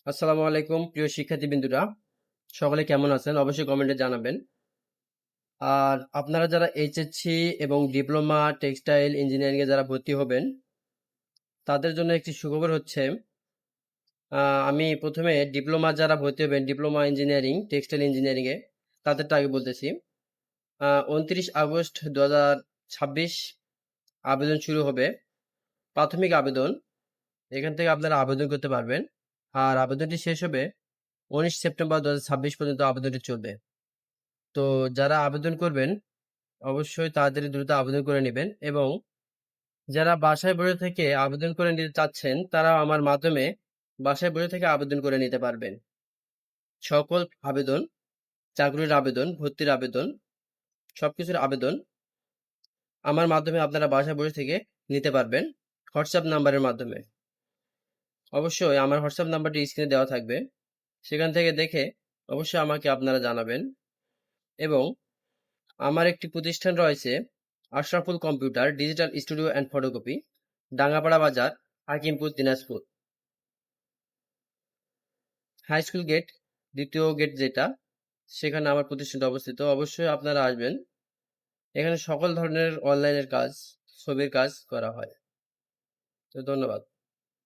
আসসালামু আলাইকুম প্রিয় শিক্ষার্থীবৃন্দুরা, সকলে কেমন আছেন? অবশ্যই কমেন্টে জানাবেন। আর আপনারা যারা এইচএসসি এবং ডিপ্লোমা টেক্সটাইল ইঞ্জিনিয়ারিং এ যারা ভর্তি হবেন, তাদের জন্য একটি সুখবর হচ্ছে, আমি প্রথমে ডিপ্লোমা যারা ভর্তি হবেন, ডিপ্লোমা ইঞ্জিনিয়ারিং টেক্সটাইল ইঞ্জিনিয়ারিং এ তাদেরটা আগে বলতেছি। 29 আগস্ট 2026 আবেদন শুরু হবে। প্রাথমিক আবেদন, এখান থেকে আপনারা আবেদন করতে পারবেন। আর আবেদনটি শেষ হবে 19 সেপ্টেম্বর 2026 পর্যন্ত আবেদনটি চলবে। তো যারা আবেদন করবেন অবশ্যই তাড়াতাড়ি দ্রুত আবেদন করে নেবেন, এবং যারা বাসায় বসে থেকে আবেদন করে নিতে চাচ্ছেন তারা আমার মাধ্যমে বাসায় বসে থেকে আবেদন করে নিতে পারবেন। সকল আবেদন, চাকরির আবেদন, ভর্তির আবেদন, সবকিছুর আবেদন আমার মাধ্যমে আপনারা বাসায় বসে থেকে নিতে পারবেন হোয়াটসঅ্যাপ নাম্বারের মাধ্যমে। অবশ্যই আমার হোয়াটসঅ্যাপ নাম্বারটি স্ক্রিনে দেওয়া থাকবে, সেখান থেকে দেখে অবশ্যই আমাকে আপনারা জানাবেন। এবং আমার একটি প্রতিষ্ঠান রয়েছে, Ashraful computer digital studio and photocopy, Dangapara Bazar, Hakimpur, Dinajpur. High school gate, দ্বিতীয় গেট যেটা, সেখানে আমার প্রতিষ্ঠানটা অবস্থিত। অবশ্যই আপনারা আসবেন। এখানে সকল ধরনের অনলাইনের কাজ, ছবির কাজ করা হয়। তো ধন্যবাদ।